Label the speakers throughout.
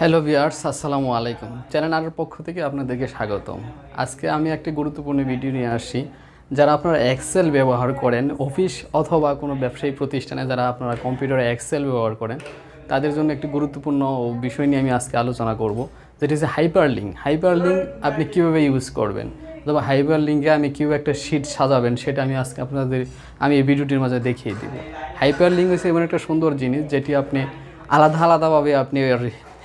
Speaker 1: Hello viewers, আসসালামু আলাইকুম। Channel আরের পক্ষ থেকে আপনাদেরকে স্বাগতম। আজকে আমি একটি গুরুত্বপূর্ণ ভিডিও নিয়ে আসছি। যারা আপনারা এক্সেল ব্যবহার করেন, অফিস অথবা কোনো ব্যবসায়ী প্রতিষ্ঠানে যারা আপনারা কম্পিউটারে এক্সেল ব্যবহার করেন, তাদের জন্য একটি গুরুত্বপূর্ণ বিষয় নিয়ে আমি আজকে আলোচনা করব, যেটি হচ্ছে হাইপারলিঙ্ক। হাইপারলিঙ্ক আপনি কীভাবে ইউজ করবেন, অথবা হাইপারলিঙ্কে আমি কীভাবে একটা শিট সাজাবেন, সেটা আমি আজকে আমি এই ভিডিওটির মাঝে দেখিয়ে দিব। হাইপারলিঙ্ক হচ্ছে এমন একটা সুন্দর জিনিস যেটি আপনি আলাদা আলাদাভাবে আপনি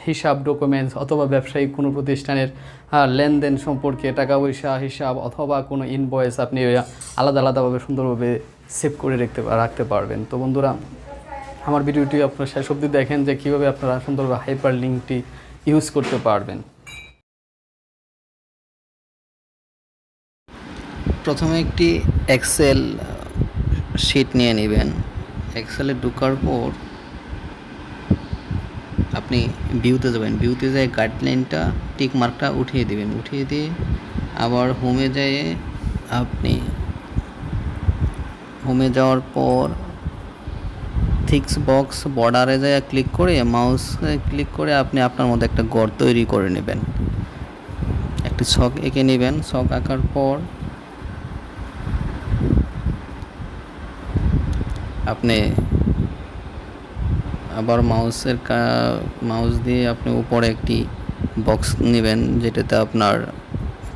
Speaker 1: হিসাব, ডকুমেন্টস অথবা ব্যবসায়িক কোনো প্রতিষ্ঠানের লেনদেন সম্পর্কে টাকা পয়সা হিসাব অথবা কোনো ইনভয়েস আপনি আলাদা আলাদাভাবে সুন্দরভাবে সেভ করে রাখতে পারবেন। তো বন্ধুরা, আমার ভিডিওটি আপনারা শেষ অবধি দেখেন যে কীভাবে আপনারা সুন্দরভাবে হাইপার লিঙ্কটি ইউজ করতে পারবেন।
Speaker 2: প্রথমে একটি এক্সেল শিট নিয়ে নেবেন। এক্সেলে ঢোকার পর আপনি ভিউতে যাবেন। ভিউতে যেয়ে গাইডলাইনটা টিক মার্কটা উঠিয়ে দিবেন। উঠিয়ে দিয়ে আবার হোমে যেয়ে আপনি হোমে যাওয়ার পর থিক্স বক্স বর্ডারে যায় ক্লিক করে মাউসে ক্লিক করে আপনি আপনার মধ্যে একটা ঘর তৈরি করে নেবেন। একটি ছক এঁকে নেবেন। ছক আঁকার পর আপনি আবার মাউস দিয়ে আপনি উপরে একটি বক্স নেবেন, যেটাতে আপনার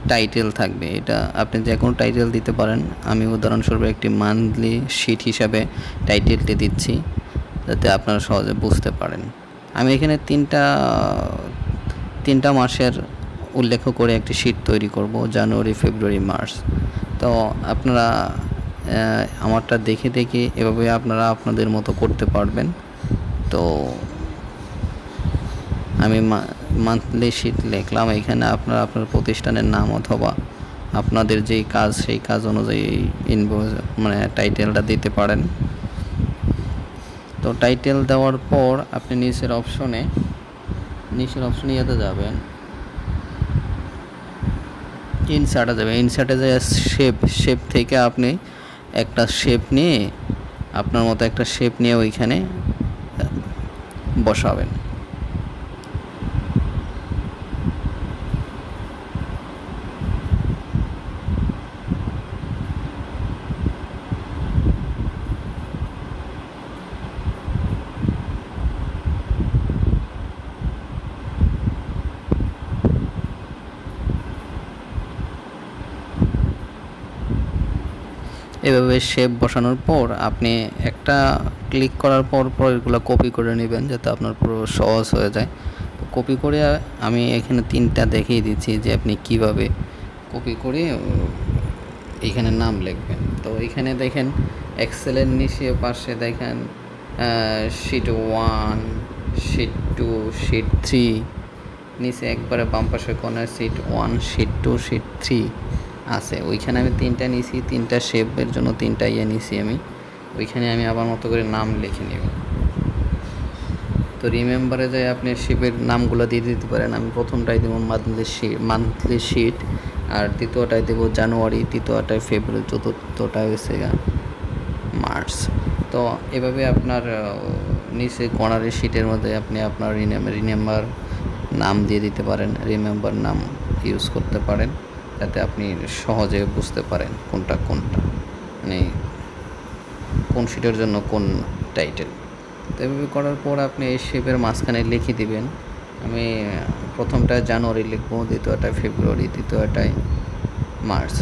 Speaker 2: টাইটেল থাকবে। এটা আপনি যে কোনো টাইটেল দিতে পারেন। আমি উদাহরণস্বরূপ একটি মান্থলি শিট হিসাবে টাইটেলটি দিচ্ছি, যাতে আপনারা সহজে বুঝতে পারেন। আমি এখানে তিনটা মাসের উল্লেখ করে একটি শিট তৈরি করব, জানুয়ারি, ফেব্রুয়ারি, মার্চ। তো আপনারা আমারটা দেখে দেখে এভাবে আপনারা আপনাদের মতো করতে পারবেন। তো আমি মান্থলি শিট লিখলাম। এখানে আপনারা আপনার প্রতিষ্ঠানের নাম অথবা আপনাদের যেই কাজ সেই কাজ অনুযায়ী ইনভয়েস টাইটেলটা দিতে পারেন। তো টাইটেল দেওয়ার পর আপনি নিচের অপশনে ইয়েতে যাবেন, ইনসার্টে যায় শেপ থেকে আপনি একটা শেপ নিয়ে আপনার মতো একটা শেপ নিয়ে ওইখানে বসাবেন। এভাবে শেপ বসানোর পর আপনি একটা ক্লিক করার পর এগুলো কপি করে নেবেন, যাতে আপনার পুরো সহজ হয়ে যায়। তো কপি করে আমি এখানে তিনটা দেখিয়ে দিচ্ছি যে আপনি কিভাবে কপি করে এইখানে নাম লিখবেন। তো এইখানে দেখেন এক্সেলের নিচে পাশে দেখেন শিট 1, শিট 2, শিট 3, নিচে একবারে বাম পাশে কোনায় শিট 1, শিট 2, শিট 3 আছে। ওইখানে আমি তিনটা নিয়েছি, তিনটা শেপের জন্য তিনটা নিয়েছি আমি। ওইখানে আমি আবার মতো করে নাম লিখে নেব। তো রিমেম্বারে যাই আপনি শেপের নামগুলো দিয়ে দিতে পারেন। আমি প্রথমটাই দেবো মান্থলি শিট, আর দ্বিতীয়টায় দেবো জানুয়ারি, তৃতীয়টায় ফেব্রুয়ারি, চতুর্থটায় হচ্ছে মার্চ। তো এভাবে আপনার নিচে কর্নারের শিটের মধ্যে আপনি আপনার রিমেম্বার নাম দিয়ে দিতে পারেন, রিমেম্বার নাম ইউজ করতে পারেন, যাতে আপনি সহজে বুঝতে পারেন কোনটা মানে কোন শিটের জন্য কোন টাইটেল। তো এভাবে করার পর আপনি এই শেপের মাঝখানে লিখে দিবেন। আমি প্রথমটায় জানুয়ারি লিখবো, দ্বিতীয়টায় ফেব্রুয়ারি, তৃতীয়টায় মার্চ।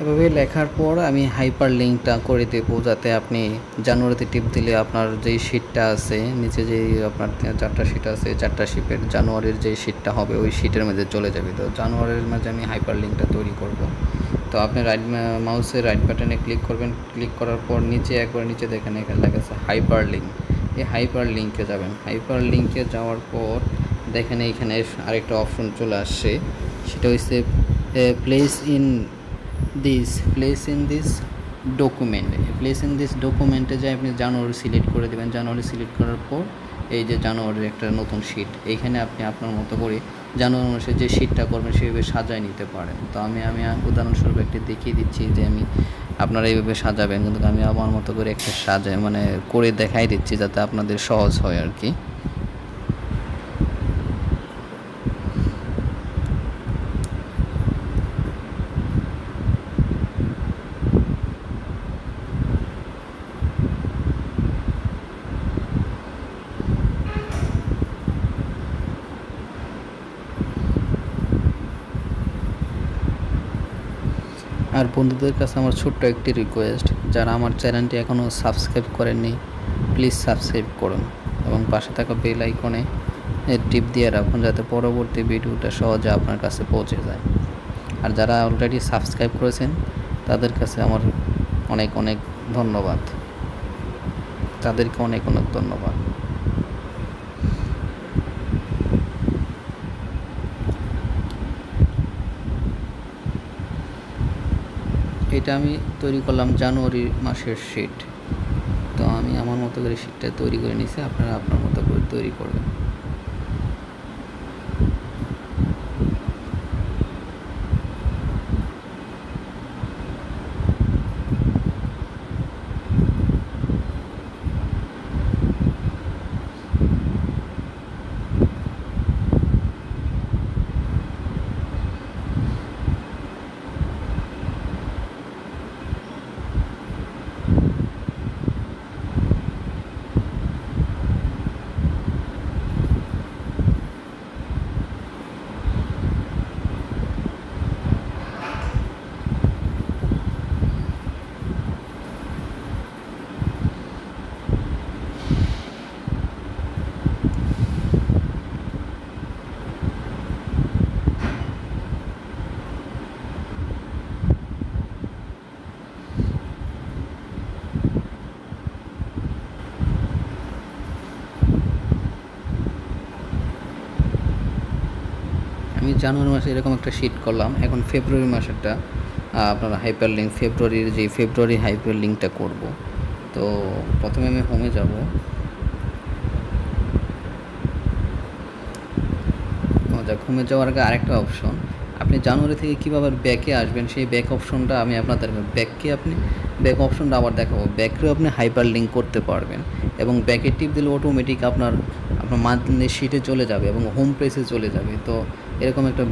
Speaker 2: এভাবে লেখার পর আমি হাইপার লিঙ্কটা করে দেবো, যাতে আপনি জানুয়ারিতে টিপ দিলে আপনার যেই শিটটা আছে নিচে, যেই আপনার 4টা শিট আছে, 4টা শিটের জানুয়ারির যেই শিটটা হবে ওই শিটের মধ্যে চলে যাবে। তো জানুয়ারির মাঝে আমি হাইপার লিঙ্কটা তৈরি করব। তো আপনি মাউসের রাইট বাটনে ক্লিক করবেন, ক্লিক করার পর নিচে একবার নিচে দেখেন এখানে লেখা আছে হাইপার লিঙ্ক। এই হাইপার লিঙ্কে যাবেন। হাইপার লিঙ্কে যাওয়ার পর দেখেন এইখানে আরেকটা অপশন চলে আসছে, সেটা হচ্ছে প্লেস ইন দিস ডকুমেন্টে যে আপনি জানুয়ারি সিলেক্ট করে দেবেন। জানুয়ারি সিলেক্ট করার পর এই যে জানুয়ারির একটা নতুন শিট, এইখানে আপনি আপনার মতো করে জানুয়ারি মাসে যে শিটটা করবেন সেইভাবে সাজায় নিতে পারেন। তো আমি উদাহরণস্বরূপ একটি দেখিয়ে দিচ্ছি যে আমি আপনারা এইভাবে সাজাবেন, কিন্তু আমি আমার মতো করে একটা করে দেখাই দিচ্ছি যাতে আপনাদের সহজ হয় আর কি। আর বন্ধুদের কাছে আমার ছোট্ট একটি রিকোয়েস্ট, যারা আমার চ্যানেলটি এখনও সাবস্ক্রাইব করেননি প্লিজ সাবস্ক্রাইব করুন এবং পাশে থাকা বেল আইকনে টিপ দিয়ে রাখুন, যাতে পরবর্তী ভিডিওটা সহজে আপনার কাছে পৌঁছে যায়। আর যারা অলরেডি সাবস্ক্রাইব করেছেন তাদের কাছে আমার অনেক অনেক ধন্যবাদ, তাদেরকে অনেক অনেক ধন্যবাদ। এটা আমি তৈরি করলাম জানুয়ারি মাসের শিট। তো আমি আমার মতো করে শিটটা তৈরি করে নিয়েছি, আপনারা আপনার মতো করে তৈরি করবেন। আমি জানুয়ারি মাসে এরকম একটা শিট করলাম। এখন ফেব্রুয়ারি মাসেরটা আপনার হাইপার লিঙ্ক, ফেব্রুয়ারি হাইপার লিঙ্কটা করব। তো প্রথমে আমি হোমে যাব। হোমে যাওয়ার আগে আরেকটা অপশন, আপনি জানুয়ারি থেকে কীভাবে ব্যাকে আসবেন সেই ব্যাক অপশনটা আমি আপনাদের ব্যাক অপশনটা আবার দেখাবো। ব্যাকেও আপনি হাইপার লিঙ্ক করতে পারবেন এবং ব্যাকে টিপ দিলে অটোমেটিক আপনার মান্থলি শিটে চলে যাবে এবং হোম পেজে চলে যাবে। তো এরকম একটা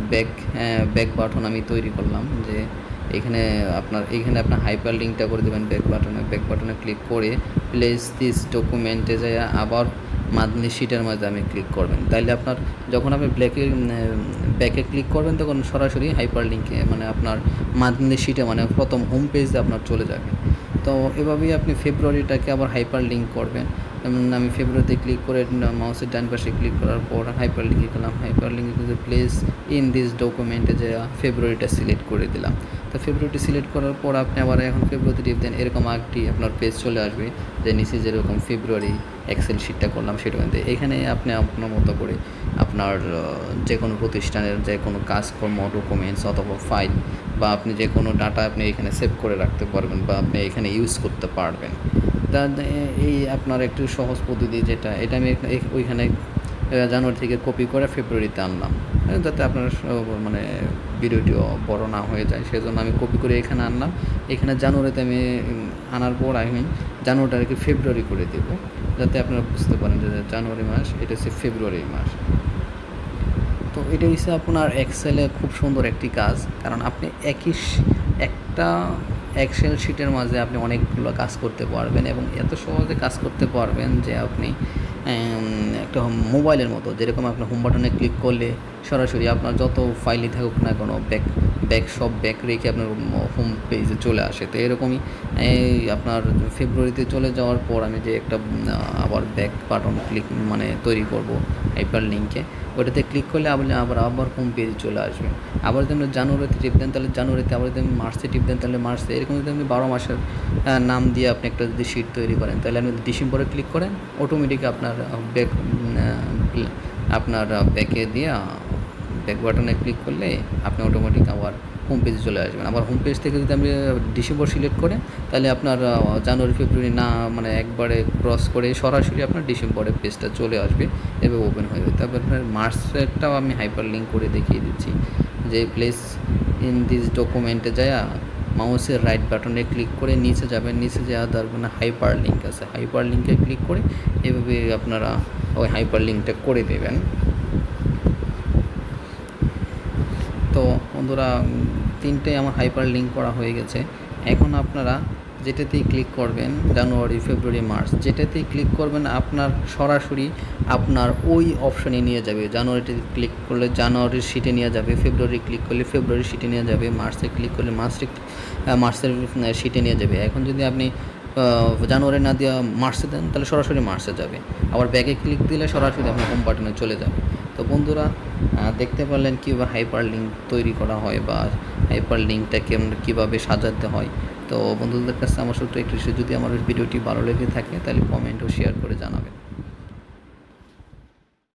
Speaker 2: ব্যাক বাটন আমি তৈরি করলাম, যে এখানে আপনার হাইপার লিঙ্কটা করে দেবেন ব্যাক বাটনে ক্লিক করে প্লেস দিস ডকুমেন্টে যায় আবার মান্থলি শিটের মাঝে আমি ক্লিক করবেন। তাইলে আপনার যখন আপনি ব্যাকে ক্লিক করবেন তখন সরাসরি হাইপার লিঙ্কে মানে আপনার মান্থলি শিটে মানে প্রথম হোম পেজে আপনার চলে যাবে। তো এভাবেই আপনি ফেব্রুয়ারিটাকে আবার হাইপার লিঙ্ক করবেন। যেমন আমি ফেব্রুয়ারিতে ক্লিক করে মাউসের ডান পাশে ক্লিক করার পর হাইপার লিঙ্কে গেলাম। হাইপার লিঙ্কে প্লেস ইন দিস ডকুমেন্টে যে ফেব্রুয়ারিটা সিলেক্ট করে দিলাম। তো ফেব্রুয়ারিটি সিলেক্ট করার পর আপনি আবার এখন ফেব্রুয়ারিতে টিপ দেন, এরকম একটি আপনার পেজ চলে আসবে যে নিচে যেরকম ফেব্রুয়ারি এক্সেল শিটটা করলাম সেটা মধ্যে এখানে আপনি আপনার মতো করে আপনার যে কোনো প্রতিষ্ঠানের যে কোনো কাজকর্ম, ডকুমেন্টস অথবা ফাইল বা আপনি যে কোনো ডাটা আপনি এখানে সেভ করে রাখতে পারবেন বা আপনি এখানে ইউজ করতে পারবেন। এই আপনার একটু সহজ পদ্ধতি যেটা, এটা আমি ওইখানে জানুয়ারি থেকে কপি করে ফেব্রুয়ারিতে আনলাম, যাতে আপনার মানে ভিডিওটিও বড় না হয়ে যায়, সেজন্য আমি কপি করে এখানে আনলাম। এখানে জানুয়ারিতে আমি আনার পর আমি জানুয়ারিটাকে ফেব্রুয়ারি করে দেব, যাতে আপনারা বুঝতে পারেন যে জানুয়ারি মাস এটা হচ্ছে ফেব্রুয়ারি মাস। তো এটা হচ্ছে আপনার এক্সেলে খুব সুন্দর একটি কাজ, কারণ আপনি একটা এক্সেল শিটের মাঝে আপনি অনেকগুলো কাজ করতে পারবেন এবং এত সহজে কাজ করতে পারবেন যে আপনি একটা মোবাইলের মতো, যেরকম আপনি হোম বাটনে ক্লিক করলে সরাসরি আপনার যত ফাইলই থাকুক না কোনো ব্যাক রেখে আপনার হোম পেজে চলে আসে। তো এরকমই আপনার ফেব্রুয়ারিতে চলে যাওয়ার পর আমি যে একটা আবার ব্যাক বাটন তৈরি করব হাইপার লিঙ্কে, ওটাতে ক্লিক করলে আবার হোম পেজে চলে আসবে। আবার যদি আপনি জানুয়ারিতে টিপ দেন তাহলে জানুয়ারিতে, আবার যদি আপনি মার্চে টিপ দেন তাহলে মার্চে, এরকম যদি আপনি 12 মাসের নাম দিয়ে আপনি একটা যদি শিট তৈরি করেন, তাহলে আপনি ডিসেম্বরে ক্লিক করেন, অটোমেটিক আপনার ব্যাকে দিয়ে ব্যাক বাটনে ক্লিক করলে আপনি অটোমেটিক আবার হোম পেজে চলে আসবেন। আবার হোম পেজ থেকে যদি আপনি ডিসেম্বর সিলেক্ট করেন, তাহলে আপনার জানুয়ারি ফেব্রুয়ারি না একবারে ক্রস করে সরাসরি আপনার ডিসেম্বরের পেজটা চলে আসবে, এভাবে ওপেন হয়ে যাবে। তারপর আপনার মার্চেরটাও আমি হাইপার লিঙ্ক করে দেখিয়ে দিচ্ছি, যে প্লেস ইন দিস ডকুমেন্টে যায় মাউসের রাইট বাটনে ক্লিক করে নিচে যাবেন, নিচে যাওয়া তারপর হাইপার লিঙ্ক আছে, হাইপার লিঙ্কে ক্লিক করে এভাবে আপনারা ওই হাইপার লিঙ্কটা করে দেবেন। তো বন্ধুরা, তিনটে আমার হাইপার লিঙ্ক করা হয়ে গেছে। এখন আপনারা যেটাতেই ক্লিক করবেন, জানুয়ারি ফেব্রুয়ারি মার্চ যেটাতেই ক্লিক করবেন, আপনার সরাসরি আপনার ওই অপশানে নিয়ে যাবে। জানুয়ারিতে ক্লিক করলে জানুয়ারির শিটে নিয়ে যাবে, ফেব্রুয়ারি ক্লিক করলে ফেব্রুয়ারি শিটে নিয়ে যাবে, মার্চে ক্লিক করলে মার্চের শিটে নিয়ে যাবে। এখন যদি আপনি জানুয়ারি না দিয়ে মার্চে দেন, তাহলে সরাসরি মার্চে যাবে। আবার ব্যাকে ক্লিক দিলে সরাসরি আপনার হোম বাটনে চলে যাবে। তো বন্ধুরা, দেখতে পারলেন কীভাবে হাইপার লিঙ্ক তৈরি করা হয় বা হাইপার লিঙ্কটাকে কীভাবে সাজাতে হয়। তো বন্ধুদের কাছে আমার ছোট্ট একটু, যদি আমার ভিডিওটি ভালো লেগে থাকে তাহলে কমেন্ট ও শেয়ার করে জানাবেন।